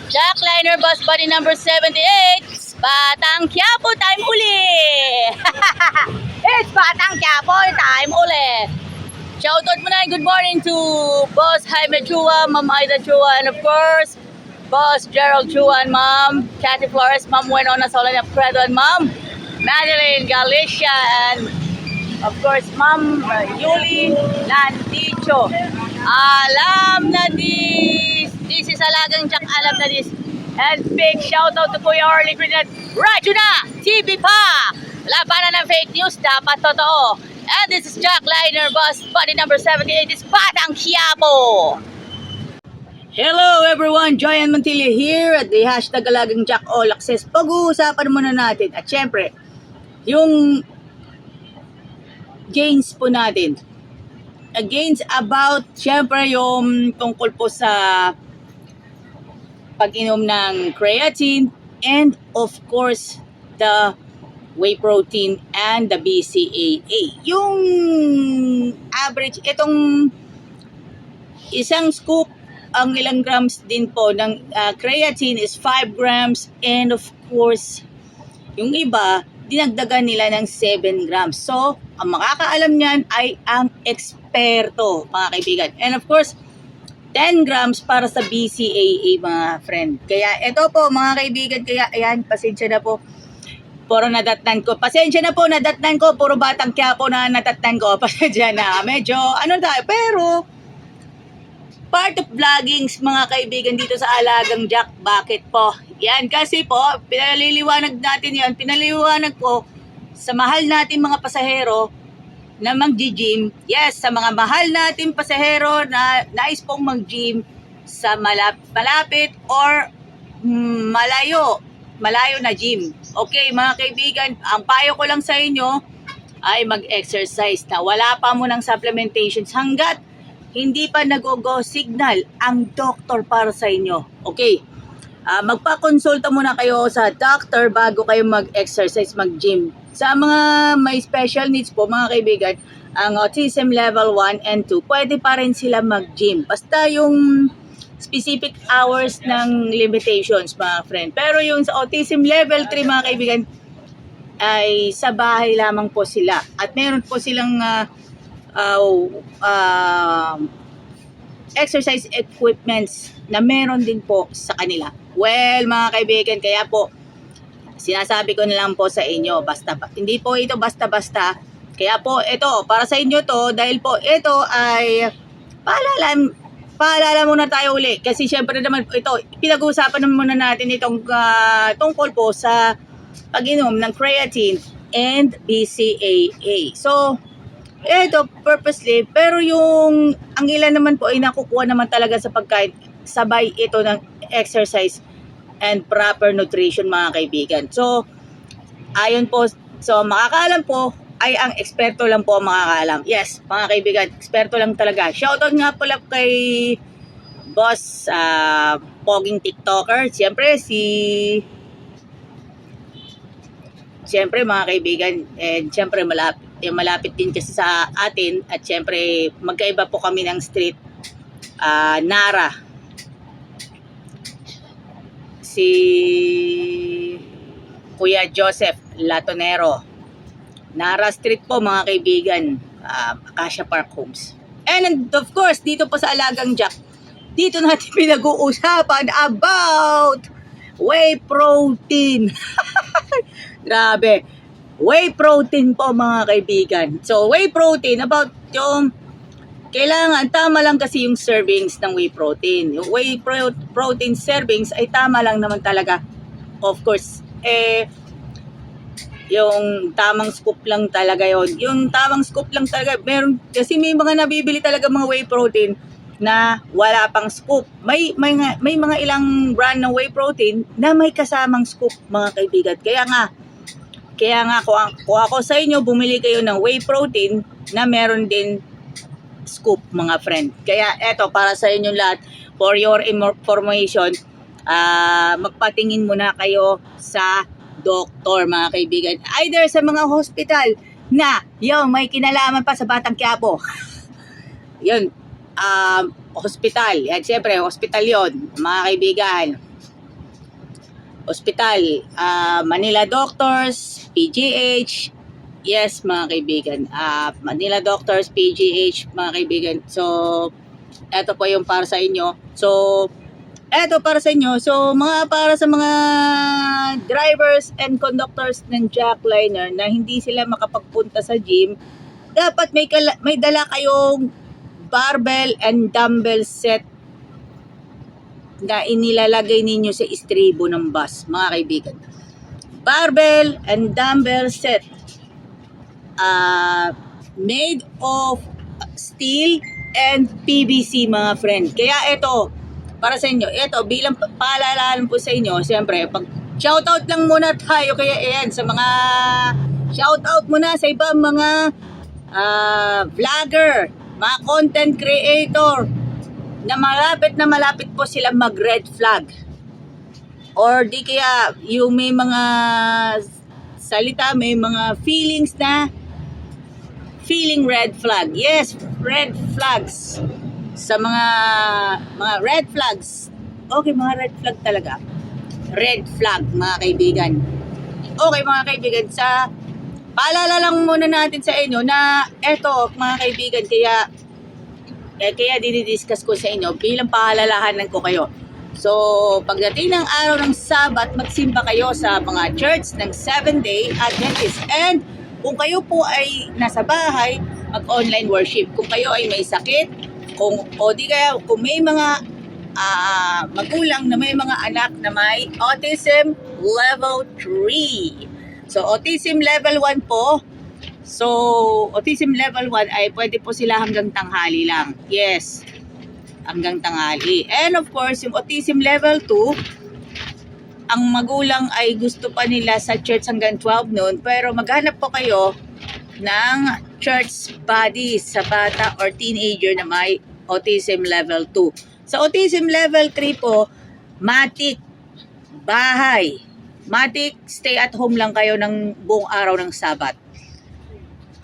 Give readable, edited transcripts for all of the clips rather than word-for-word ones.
Jackliner bus body number 78. Batang Quiapo time uli. It's Batang Quiapo time uli. Shoutout muna, good morning to Boss Jaime Chua, Ma'am Aida Chua, and of course, Boss Gerald Chua and Ma'am Cathy Flores, Ma'am Winona Solana Fredo, and Ma'am Madeline Galicia, and of course, Ma'am Yuli Landicho. Alam na this is Alagang Jack, alam na this. And big shout out to Kuya Orly Trinidad. Radyo na! TV pa! Labanan ng fake news, dapat totoo. And this is Jackliner bus body number 78. It's Batang Quiapo. Hello everyone, Joyan Montilla here at the hashtag Alagang Jack All Access. Pag-uusapan muna natin at syempre, yung gains po natin. Gains about, syempre, yung tungkol po sa pag-inom ng creatine and of course, the whey protein and the BCAA. Yung average, itong isang scoop, ang ilang grams din po ng creatine is 5 grams and of course, yung iba, dinagdagan nila ng 7 grams. So, ang makakaalam niyan ay ang eksperto, mga kaibigan. And of course, 10 grams para sa BCAA, mga friend. Kaya ito po, mga kaibigan, kaya ayan, pasensya na po. Puro nadatnan ko. Pasensya na po, nadatnan ko. Puro Batang Quiapo na nadatnan ko. Pasensya na. Medyo, ano tayo, pero part of vloggings, mga kaibigan, dito sa Alagang Jack. Bakit po? Yan, kasi po, pinaliliwanag natin yan. Pinaliliwanag po sa mahal natin mga pasahero na mag-gym. Yes, sa mga mahal natin pasahero na nais pong mag-gym sa malapit or malayo na gym. Okay, mga kaibigan, ang payo ko lang sa inyo ay mag-exercise na wala pa mo ng supplementations hanggat hindi pa nag-go signal ang doctor para sa inyo. Okay, magpa-consulta muna kayo sa doctor bago kayo mag-exercise, mag-gym. Sa mga may special needs po, mga kaibigan, ang autism level 1 and 2, pwede pa rin sila mag-gym. Basta yung specific hours ng limitations, mga friend. Pero yung sa autism level 3, mga kaibigan, ay sa bahay lamang po sila. At meron po silang exercise equipments na meron din po sa kanila. Well, mga kaibigan, kaya po, sinasabi ko na lang po sa inyo, hindi po ito basta-basta. Kaya po ito, para sa inyo to, dahil po ito ay paalala muna tayo uli. Kasi syempre naman ito, pinag-uusapan naman muna natin itong tungkol po sa pag-inom ng creatine and BCAA. So, ito purposely, pero ang ilan naman po ay nakukuha naman talaga sa pagkain, sabay ito ng exercise and proper nutrition, mga kaibigan. So, ayon po, so makakaalam po ay ang eksperto lang po makakaalam. Yes, mga kaibigan, eksperto lang talaga. Shoutout nga pala kay Boss Poging TikToker. Siyempre mga kaibigan, and siyempre malapit din kasi sa atin at siyempre magkaiba po kami ng street. Nara. Si Kuya Joseph Latonero. Nara Street po, mga kaibigan. Acacia Park Homes. And of course, dito po sa Alagang Jack, dito natin pinag-uusapan about whey protein. Grabe. Whey protein po, mga kaibigan. So, whey protein, about yung kailangan, tama lang kasi yung servings ng whey protein. Yung whey protein servings ay tama lang naman talaga. Of course, yung tamang scoop lang talaga yon. Yung tamang scoop lang talaga. Meron, kasi may mga nabibili talaga mga whey protein na wala pang scoop. May mga ilang brand ng whey protein na may kasamang scoop, mga kaibigan. Kaya nga kung ako sa inyo, bumili kayo ng whey protein na meron din scoop, mga friend. Kaya eto, para sa inyo lahat, for your information, magpatingin muna kayo sa doktor, mga kaibigan. Either sa mga hospital na may kinalaman pa sa Batang Quiapo. Yun, hospital. Yan, siyempre, hospital yon, mga kaibigan. ospital, Manila Doctors, PGH. Yes, mga kaibigan. Manila Doctors, PGH, mga kaibigan. So, eto po yung para sa inyo. So, eto para sa inyo. So, para sa mga drivers and conductors ng jackliner na hindi sila makapagpunta sa gym, dapat may dala kayong barbell and dumbbell set na inilalagay ninyo sa istribo ng bus, mga kaibigan. Barbell and dumbbell set made of steel and PVC, mga friend. Kaya ito, para sa inyo, ito bilang paalala po sa inyo, siyempre, pag shoutout lang muna tayo kaya ayan, sa mga shoutout muna sa ibang mga vlogger, mga content creator, na malapit po sila mag-red flag. Or di kaya yung may mga salita, may mga feelings na feeling red flag. Yes, red flags. Sa mga red flags. Okay, mga red flag talaga. Red flag, mga kaibigan. Okay, mga kaibigan, paalala lang muna natin sa inyo na eto, mga kaibigan, kaya dinidiscuss ko sa inyo bilang paalalahanan ko kayo. So, pagdating ng araw ng Sabat, magsimba kayo sa mga church ng 7-day Adventist. And kung kayo po ay nasa bahay, mag-online worship. Kung kayo ay may sakit, kung may mga magulang na may mga anak na may autism level 3. So, autism level 1 po. So, autism level 1 ay pwede po sila hanggang tanghali lang. Yes, hanggang tanghali. And of course, yung autism level 2, ang magulang ay gusto pa nila sa church hanggang 12 noon, pero maghanap po kayo ng church buddy sa bata or teenager na may autism level 2. Sa autism level 3 po, matik, bahay. Matik, stay at home lang kayo ng buong araw ng Sabat.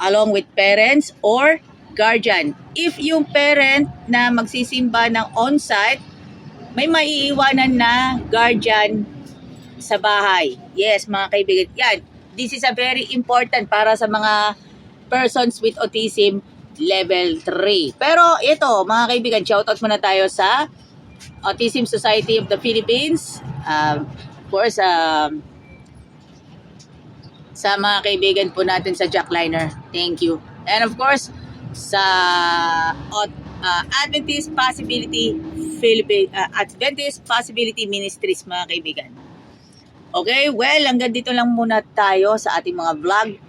Along with parents or guardian. If yung parent na magsisimba ng on-site, may maiiwanan na guardian sa bahay. Yes, mga kaibigan. Yan. This is a very important para sa mga persons with autism level 3. Pero ito, mga kaibigan, shoutout muna tayo sa Autism Society of the Philippines. Of course, sa mga kaibigan po natin sa jackliner. Thank you. And of course, sa Adventist Possibility Adventist Possibility Ministries, mga kaibigan. Okay, well, hanggang dito lang muna tayo sa ating mga vlog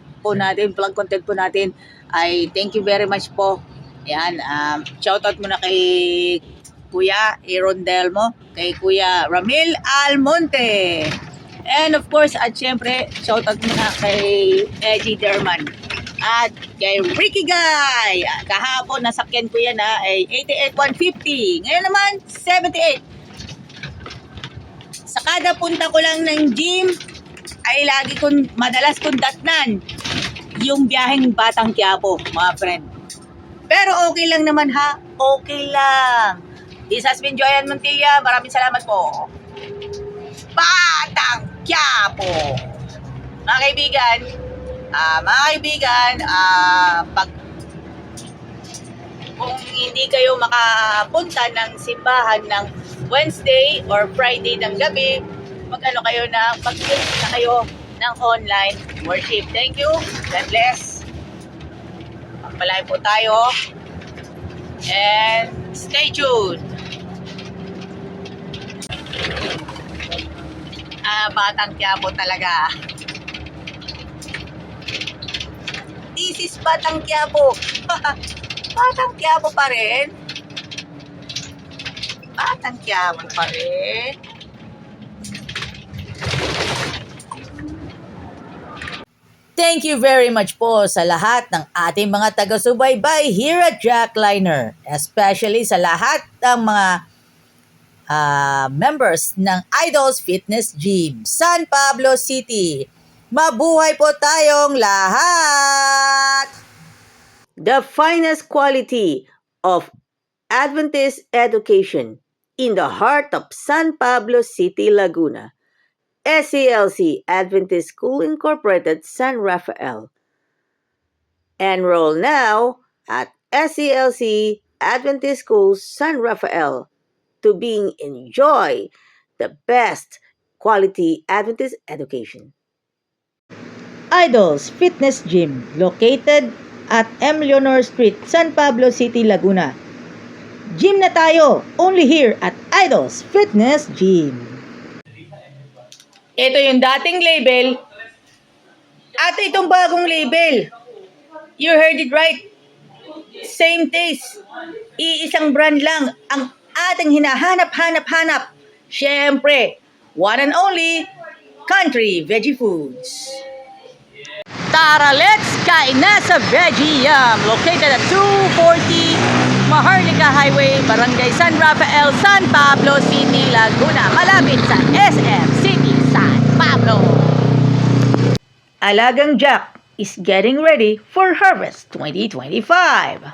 content po natin. Ay thank you very much po. Ayan, shoutout muna kay Kuya Aaron Delmo, kay Kuya Ramil Almonte. And of course, at syempre, shoutout muna kay Eddie Derman. At kay Ricky Guy. Kahapon, nasakyan ko yan ay 88,150. Ngayon naman, 78. Sa kada punta ko lang ng gym, ay madalas kong datnan yung biyaheng Batang Quiapo, mga friend. Pero okay lang naman ha. Okay lang. This has been Joyan Montilla. Maraming salamat po. Batang Quiapo. Mga kaibigan, kung hindi kayo makapunta ng simbahan ng Wednesday or Friday ng gabi, mag-ano kayo ng online worship. Thank you. God bless. Magpalay po tayo. And stay tuned. Batang Quiapo talaga. This is Batang Quiapo. Batang Quiapo pa rin. Batang Quiapo pa rin. Thank you very much po sa lahat ng ating mga taga-subaybay here at Jackliner. Especially sa lahat ng mga members ng Idols Fitness Gym, San Pablo City. Mabuhay po tayong lahat! The finest quality of Adventist education in the heart of San Pablo City, Laguna. SCLC Adventist School Incorporated San Rafael. Enroll now at SCLC Adventist School San Rafael to enjoy the best quality Adventist education. Idols Fitness Gym, located at M. Leonor Street, San Pablo City, Laguna. Gym na tayo, only here at Idols Fitness Gym. Ito yung dating label at itong bagong label. You heard it right. Same taste. Iisang brand lang ang ating hinahanap-hanap-hanap. Siyempre, one and only, Country Veggie Foods. Tara, let's kain na sa Veggie Yum, located at 240 Maharlika Highway, Barangay San Rafael, San Pablo City, Laguna, malapit sa SM City, San Pablo. Alagang Jack is getting ready for Harvest 2025.